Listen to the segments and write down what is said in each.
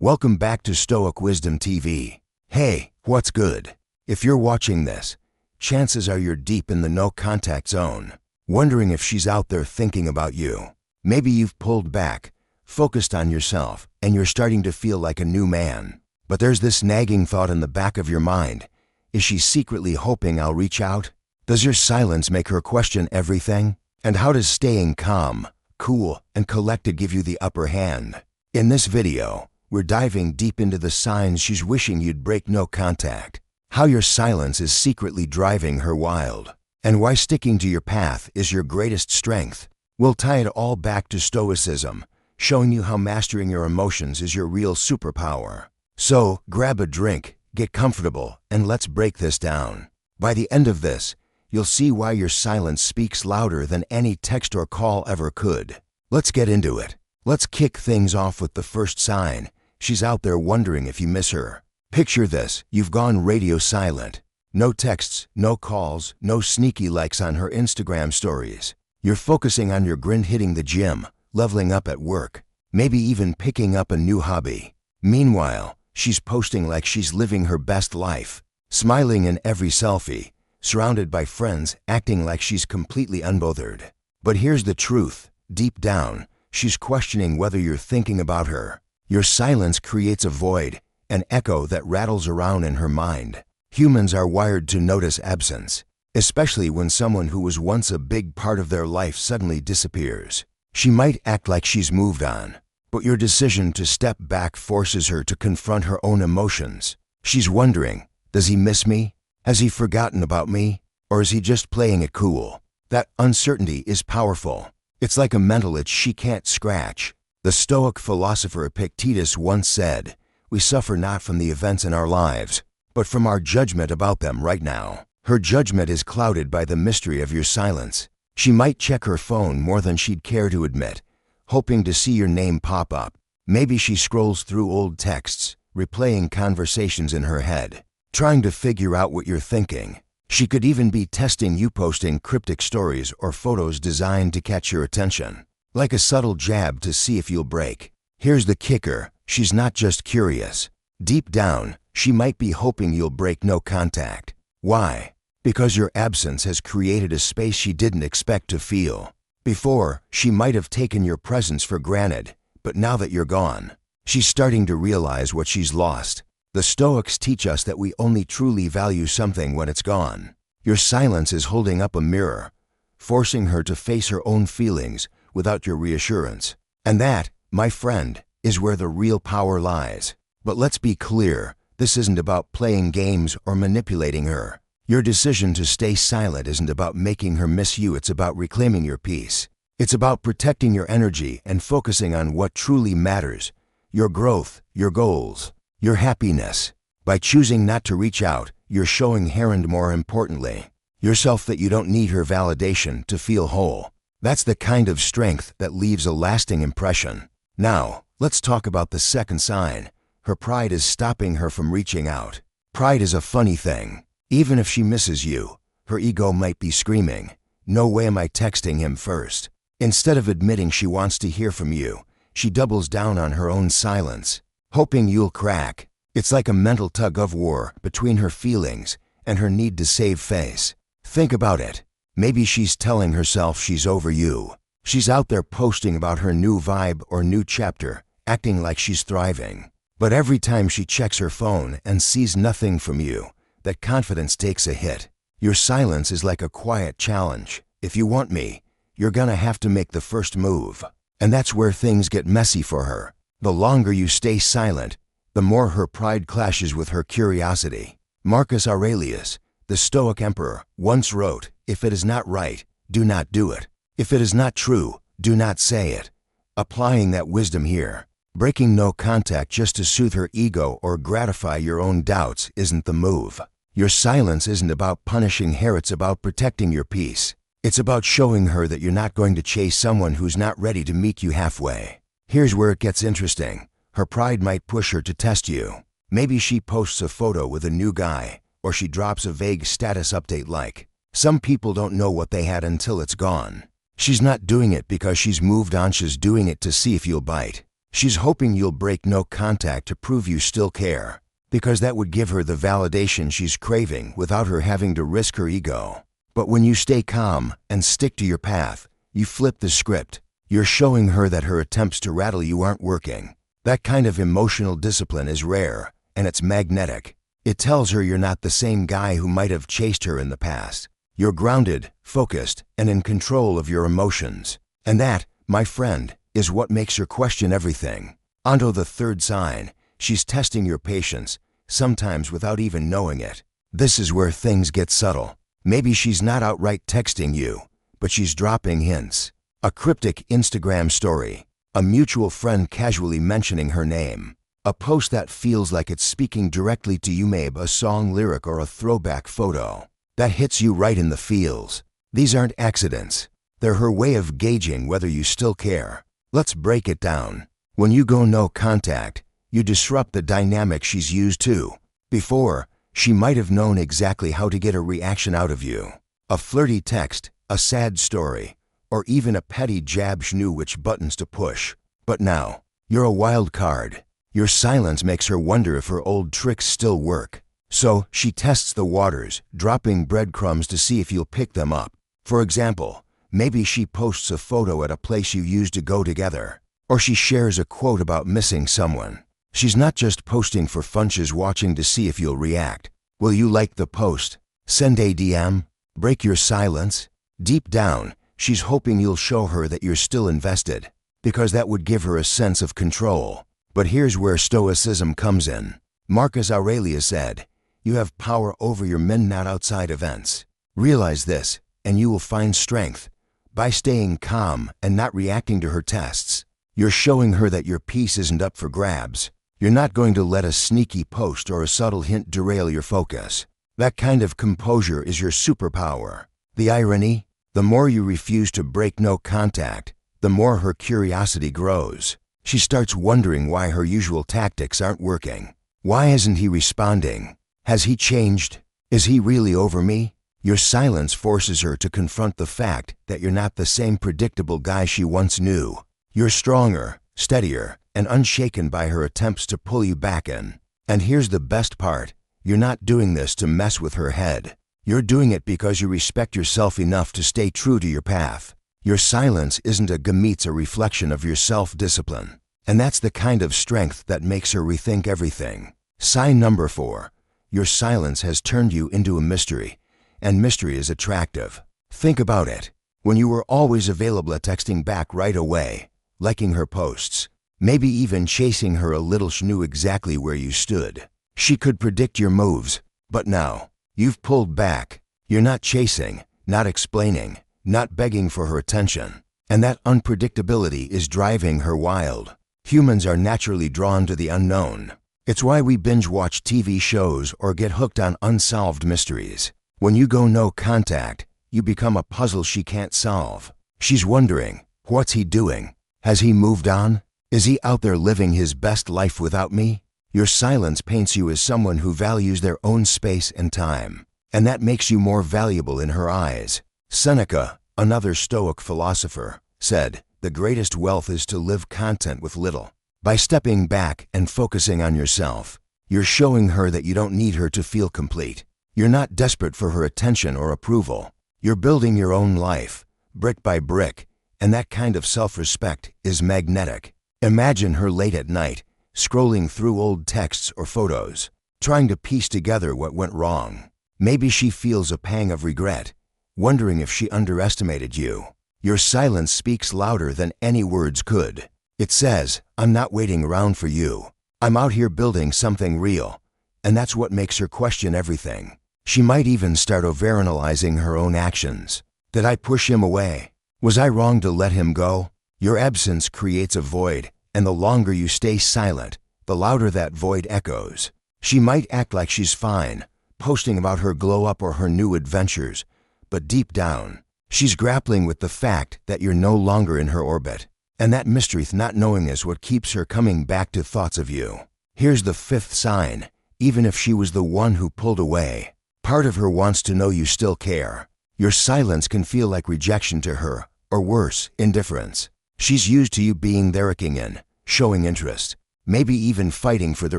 Welcome back to Stoic Wisdom TV. Hey, what's good? If you're watching this, chances are you're deep in the no-contact zone, wondering if she's out there thinking about you. Maybe you've pulled back, focused on yourself, and you're starting to feel like a new man. But there's this nagging thought in the back of your mind. Is she secretly hoping I'll reach out? Does your silence make her question everything? And how does staying calm, cool, and collected give you the upper hand? In this video, we're diving deep into the signs she's wishing you'd break no contact, how your silence is secretly driving her wild, and why sticking to your path is your greatest strength. We'll tie it all back to Stoicism, showing you how mastering your emotions is your real superpower. So, grab a drink, get comfortable, and let's break this down. By the end of this, you'll see why your silence speaks louder than any text or call ever could. Let's get into it. Let's kick things off with the first sign. She's out there wondering if you miss her. Picture this, you've gone radio silent. No texts, no calls, no sneaky likes on her Instagram stories. You're focusing on your grind, hitting the gym, leveling up at work, maybe even picking up a new hobby. Meanwhile, she's posting like she's living her best life, smiling in every selfie, surrounded by friends, acting like she's completely unbothered. But here's the truth, deep down, she's questioning whether you're thinking about her. Your silence creates a void, an echo that rattles around in her mind. Humans are wired to notice absence, especially when someone who was once a big part of their life suddenly disappears. She might act like she's moved on, but your decision to step back forces her to confront her own emotions. She's wondering, does he miss me? Has he forgotten about me? Or is he just playing it cool? That uncertainty is powerful. It's like a mental itch she can't scratch. The Stoic philosopher Epictetus once said, "We suffer not from the events in our lives, but from our judgment about them right now." Her judgment is clouded by the mystery of your silence. She might check her phone more than she'd care to admit, hoping to see your name pop up. Maybe she scrolls through old texts, replaying conversations in her head, trying to figure out what you're thinking. She could even be testing you, posting cryptic stories or photos designed to catch your attention, like a subtle jab to see if you'll break. Here's the kicker, she's not just curious. Deep down, she might be hoping you'll break no contact. Why? Because your absence has created a space she didn't expect to feel. Before, she might have taken your presence for granted, but now that you're gone, she's starting to realize what she's lost. The Stoics teach us that we only truly value something when it's gone. Your silence is holding up a mirror, forcing her to face her own feelings without your reassurance. And that, my friend, is where the real power lies. But let's be clear, this isn't about playing games or manipulating her. Your decision to stay silent isn't about making her miss you, it's about reclaiming your peace. It's about protecting your energy and focusing on what truly matters, your growth, your goals, your happiness. By choosing not to reach out, you're showing her, and more importantly, yourself, that you don't need her validation to feel whole. That's the kind of strength that leaves a lasting impression. Now, let's talk about the second sign. Her pride is stopping her from reaching out. Pride is a funny thing. Even if she misses you, her ego might be screaming, "No way am I texting him first." Instead of admitting she wants to hear from you, she doubles down on her own silence, hoping you'll crack. It's like a mental tug-of-war between her feelings and her need to save face. Think about it. Maybe she's telling herself she's over you. She's out there posting about her new vibe or new chapter, acting like she's thriving. But every time she checks her phone and sees nothing from you, that confidence takes a hit. Your silence is like a quiet challenge. If you want me, you're gonna have to make the first move. And that's where things get messy for her. The longer you stay silent, the more her pride clashes with her curiosity. Marcus Aurelius, the Stoic emperor, once wrote, "If it is not right, do not do it. If it is not true, do not say it." Applying that wisdom here, breaking no contact just to soothe her ego or gratify your own doubts isn't the move. Your silence isn't about punishing her, it's about protecting your peace. It's about showing her that you're not going to chase someone who's not ready to meet you halfway. Here's where it gets interesting. Her pride might push her to test you. Maybe she posts a photo with a new guy, or she drops a vague status update like, "Some people don't know what they had until it's gone." She's not doing it because she's moved on, she's doing it to see if you'll bite. She's hoping you'll break no contact to prove you still care, because that would give her the validation she's craving without her having to risk her ego. But when you stay calm and stick to your path, you flip the script. You're showing her that her attempts to rattle you aren't working. That kind of emotional discipline is rare, and it's magnetic. It tells her you're not the same guy who might have chased her in the past. You're grounded, focused, and in control of your emotions. And that, my friend, is what makes her question everything. Onto the third sign. She's testing your patience, sometimes without even knowing it. This is where things get subtle. Maybe she's not outright texting you, but she's dropping hints. A cryptic Instagram story, a mutual friend casually mentioning her name, a post that feels like it's speaking directly to you, maybe a song lyric or a throwback photo that hits you right in the feels. These aren't accidents. They're her way of gauging whether you still care. Let's break it down. When you go no contact, you disrupt the dynamic she's used to. Before, she might have known exactly how to get a reaction out of you. A flirty text, a sad story, or even a petty jab. She knew which buttons to push. But now, you're a wild card. Your silence makes her wonder if her old tricks still work. So, she tests the waters, dropping breadcrumbs to see if you'll pick them up. For example, maybe she posts a photo at a place you used to go together. Or she shares a quote about missing someone. She's not just posting for fun, she's watching to see if you'll react. Will you like the post? Send a DM? Break your silence? Deep down, she's hoping you'll show her that you're still invested, because that would give her a sense of control. But here's where Stoicism comes in. Marcus Aurelius said, "You have power over your men, not outside events." Realize this, and you will find strength. By staying calm and not reacting to her tests, you're showing her that your peace isn't up for grabs. You're not going to let a sneaky post or a subtle hint derail your focus. That kind of composure is your superpower. The irony? The more you refuse to break no contact, the more her curiosity grows. She starts wondering why her usual tactics aren't working. Why isn't he responding? Has he changed? Is he really over me? Your silence forces her to confront the fact that you're not the same predictable guy she once knew. You're stronger, steadier, and unshaken by her attempts to pull you back in. And here's the best part. You're not doing this to mess with her head. You're doing it because you respect yourself enough to stay true to your path. Your silence isn't a game, it's a reflection of your self-discipline. And that's the kind of strength that makes her rethink everything. Sign number 4. Your silence has turned you into a mystery, and mystery is attractive. Think about it. When you were always available at texting back right away, liking her posts, maybe even chasing her a little, she knew exactly where you stood. She could predict your moves, but now, you've pulled back. You're not chasing, not explaining, not begging for her attention. And that unpredictability is driving her wild. Humans are naturally drawn to the unknown. It's why we binge watch TV shows or get hooked on unsolved mysteries. When you go no contact, you become a puzzle she can't solve. She's wondering, what's he doing? Has he moved on? Is he out there living his best life without me? Your silence paints you as someone who values their own space and time, and that makes you more valuable in her eyes. Seneca, another Stoic philosopher, said, "The greatest wealth is to live content with little." By stepping back and focusing on yourself, you're showing her that you don't need her to feel complete. You're not desperate for her attention or approval. You're building your own life, brick by brick, and that kind of self-respect is magnetic. Imagine her late at night, scrolling through old texts or photos, trying to piece together what went wrong. Maybe she feels a pang of regret, wondering if she underestimated you. Your silence speaks louder than any words could. It says, "I'm not waiting around for you. I'm out here building something real." And that's what makes her question everything. She might even start overanalyzing her own actions. Did I push him away? Was I wrong to let him go? Your absence creates a void, and the longer you stay silent, the louder that void echoes. She might act like she's fine, posting about her glow-up or her new adventures, but deep down, she's grappling with the fact that you're no longer in her orbit. And that mystery, not knowing, is what keeps her coming back to thoughts of you. Here's the 5th sign. Even if she was the one who pulled away, part of her wants to know you still care. Your silence can feel like rejection to her, or worse, indifference. She's used to you being there, in, showing interest, maybe even fighting for the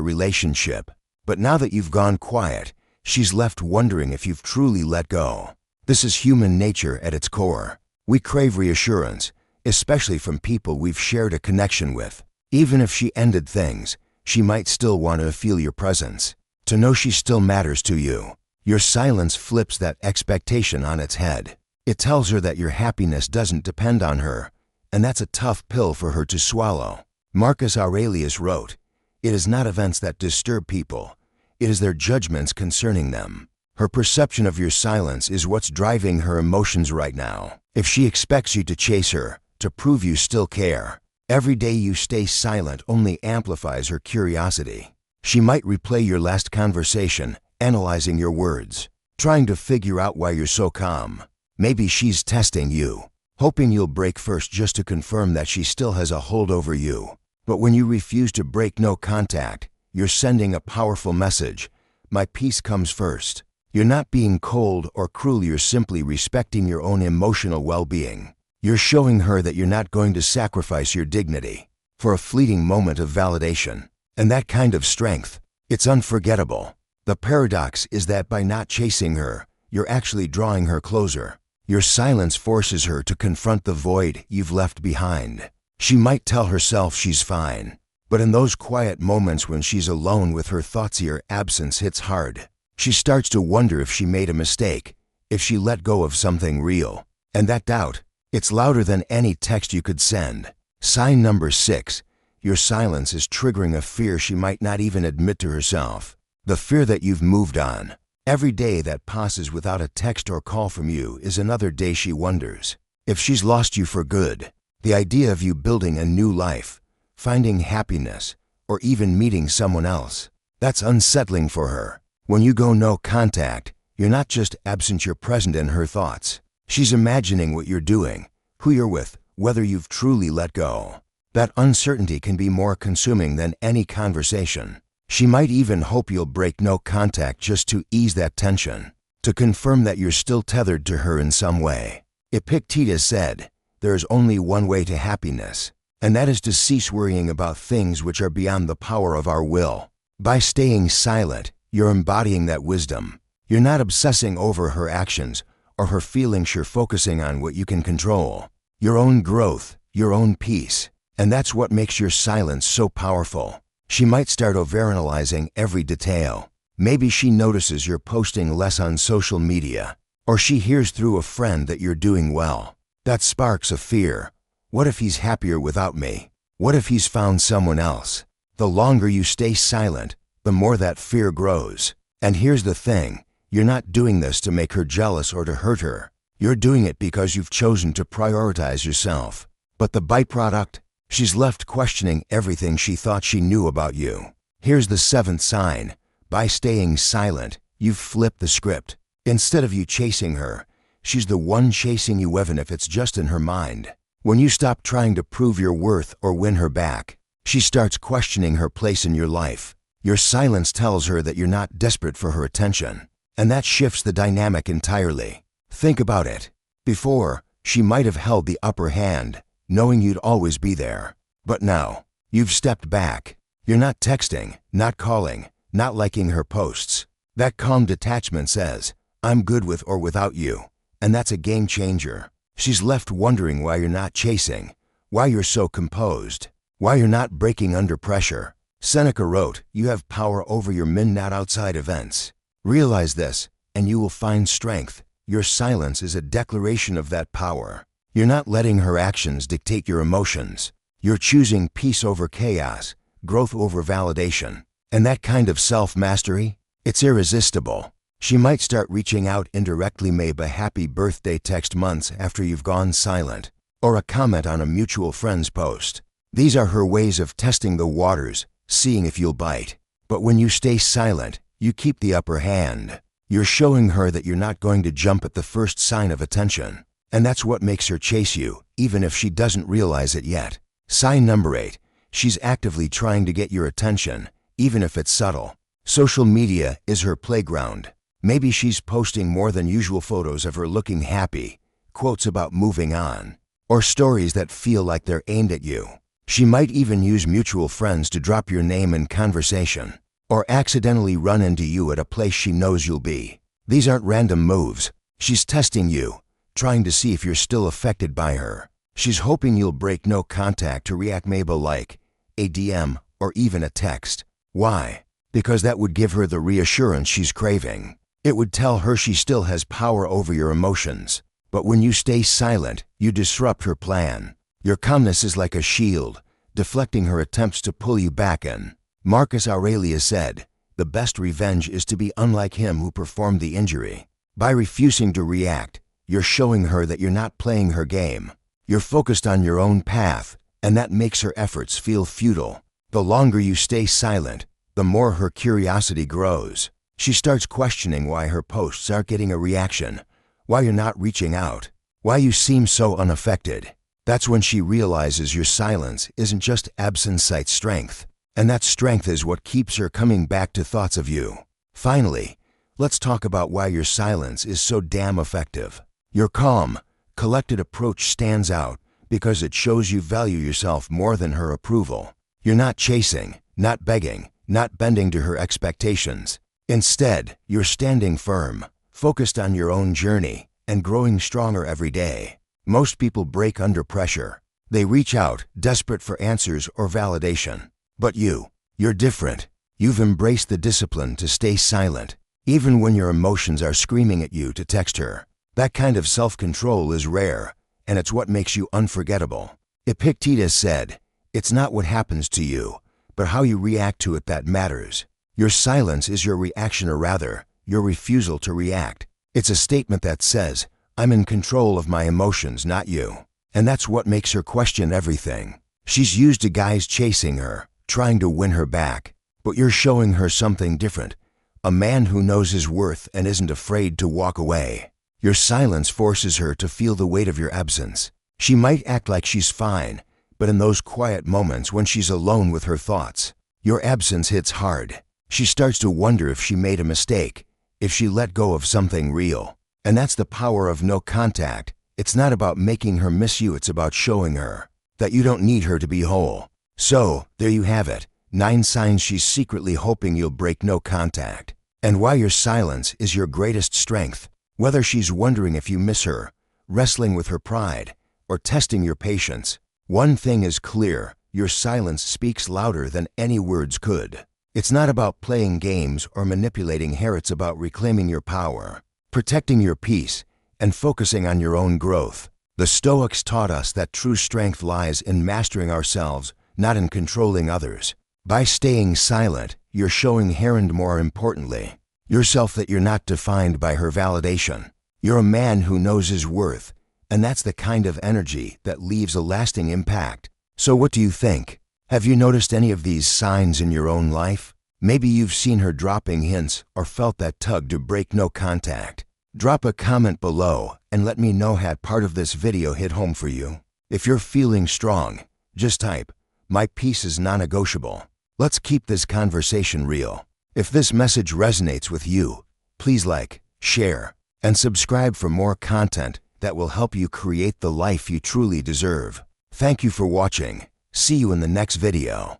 relationship. But now that you've gone quiet, she's left wondering if you've truly let go. This is human nature at its core. We crave reassurance, especially from people we've shared a connection with. Even if she ended things, she might still want to feel your presence, to know she still matters to you. Your silence flips that expectation on its head. It tells her that your happiness doesn't depend on her, and that's a tough pill for her to swallow. Marcus Aurelius wrote, "It is not events that disturb people, it is their judgments concerning them." Her perception of your silence is what's driving her emotions right now. If she expects you to chase her, to prove you still care, every day you stay silent only amplifies her curiosity. She might replay your last conversation, analyzing your words, trying to figure out why you're so calm. Maybe she's testing you, hoping you'll break first just to confirm that she still has a hold over you. But when you refuse to break no contact, you're sending a powerful message. My peace comes first. You're not being cold or cruel, you're simply respecting your own emotional well-being. You're showing her that you're not going to sacrifice your dignity for a fleeting moment of validation. And that kind of strength, it's unforgettable. The paradox is that by not chasing her, you're actually drawing her closer. Your silence forces her to confront the void you've left behind. She might tell herself she's fine, but in those quiet moments when she's alone with her thoughts, your absence hits hard. She starts to wonder if she made a mistake, if she let go of something real. And that doubt, it's louder than any text you could send. Sign number 6. Your silence is triggering a fear she might not even admit to herself. The fear that you've moved on. Every day that passes without a text or call from you is another day she wonders if she's lost you for good. The idea of you building a new life, finding happiness, or even meeting someone else, that's unsettling for her. When you go no contact, you're not just absent, you're present in her thoughts. She's imagining what you're doing, who you're with, whether you've truly let go. That uncertainty can be more consuming than any conversation. She might even hope you'll break no contact just to ease that tension, to confirm that you're still tethered to her in some way. Epictetus said, "There is only one way to happiness, and that is to cease worrying about things which are beyond the power of our will." By staying silent, you're embodying that wisdom. You're not obsessing over her actions or her feelings, you're focusing on what you can control. Your own growth, your own peace. And that's what makes your silence so powerful. She might start overanalyzing every detail. Maybe she notices you're posting less on social media, or she hears through a friend that you're doing well. That sparks a fear. What if he's happier without me? What if he's found someone else? The longer you stay silent, the more that fear grows. And here's the thing, you're not doing this to make her jealous or to hurt her. You're doing it because you've chosen to prioritize yourself. But the byproduct? She's left questioning everything she thought she knew about you. Here's the 7th sign. By staying silent, you've flipped the script. Instead of you chasing her, she's the one chasing you, even if it's just in her mind. When you stop trying to prove your worth or win her back, she starts questioning her place in your life. Your silence tells her that you're not desperate for her attention, and that shifts the dynamic entirely. Think about it. Before, she might have held the upper hand, knowing you'd always be there. But now, you've stepped back. You're not texting, not calling, not liking her posts. That calm detachment says, "I'm good with or without you," and that's a game changer. She's left wondering why you're not chasing, why you're so composed, why you're not breaking under pressure. Seneca wrote, "You have power over your men, not outside events." Realize this, and you will find strength. Your silence is a declaration of that power. You're not letting her actions dictate your emotions. You're choosing peace over chaos, growth over validation. And that kind of self-mastery, it's irresistible. She might start reaching out indirectly, maybe a happy birthday text months after you've gone silent, or a comment on a mutual friend's post. These are her ways of testing the waters, seeing if you'll bite. But when you stay silent, you keep the upper hand. You're showing her that you're not going to jump at the first sign of attention. And that's what makes her chase you, even if she doesn't realize it yet. Sign number 8. She's actively trying to get your attention, even if it's subtle. Social media is her playground. Maybe she's posting more than usual photos of her looking happy, quotes about moving on, or stories that feel like they're aimed at you. She might even use mutual friends to drop your name in conversation, or accidentally run into you at a place she knows you'll be. These aren't random moves. She's testing you, trying to see if you're still affected by her. She's hoping you'll break no contact to react maybe like a DM or even a text. Why? Because that would give her the reassurance she's craving. It would tell her she still has power over your emotions. But when you stay silent, you disrupt her plan. Your calmness is like a shield, deflecting her attempts to pull you back in. Marcus Aurelius said, "The best revenge is to be unlike him who performed the injury." By refusing to react, you're showing her that you're not playing her game. You're focused on your own path, and that makes her efforts feel futile. The longer you stay silent, the more her curiosity grows. She starts questioning why her posts aren't getting a reaction, why you're not reaching out, why you seem so unaffected. That's when she realizes your silence isn't just absent-sight strength, and that strength is what keeps her coming back to thoughts of you. Finally, let's talk about why your silence is so damn effective. Your calm, collected approach stands out because it shows you value yourself more than her approval. You're not chasing, not begging, not bending to her expectations. Instead, you're standing firm, focused on your own journey, and growing stronger every day. Most people break under pressure. They reach out, desperate for answers or validation. But you're different. You've embraced the discipline to stay silent, even when your emotions are screaming at you to text her. That kind of self-control is rare, and it's what makes you unforgettable. Epictetus said, "It's not what happens to you, but how you react to it that matters." Your silence is your reaction, or rather, your refusal to react. It's a statement that says, "I'm in control of my emotions, not you." And that's what makes her question everything. She's used to guys chasing her, trying to win her back. But you're showing her something different. A man who knows his worth and isn't afraid to walk away. Your silence forces her to feel the weight of your absence. She might act like she's fine, but in those quiet moments when she's alone with her thoughts, your absence hits hard. She starts to wonder if she made a mistake, if she let go of something real. And that's the power of no contact. It's not about making her miss you, it's about showing her that you don't need her to be whole. So, there you have it, 9 signs she's secretly hoping you'll break no contact. And why your silence is your greatest strength. Whether she's wondering if you miss her, wrestling with her pride, or testing your patience, one thing is clear: your silence speaks louder than any words could. It's not about playing games or manipulating her, it's about reclaiming your power, protecting your peace, and focusing on your own growth. The Stoics taught us that true strength lies in mastering ourselves, not in controlling others. By staying silent, you're showing her, and more importantly, yourself, that you're not defined by her validation. You're a man who knows his worth, and that's the kind of energy that leaves a lasting impact. So what do you think? Have you noticed any of these signs in your own life? Maybe you've seen her dropping hints or felt that tug to break no contact. Drop a comment below and let me know had part of this video hit home for you. If you're feeling strong, just type, "My peace is non-negotiable." Let's keep this conversation real. If this message resonates with you, please like, share, and subscribe for more content that will help you create the life you truly deserve. Thank you for watching. See you in the next video.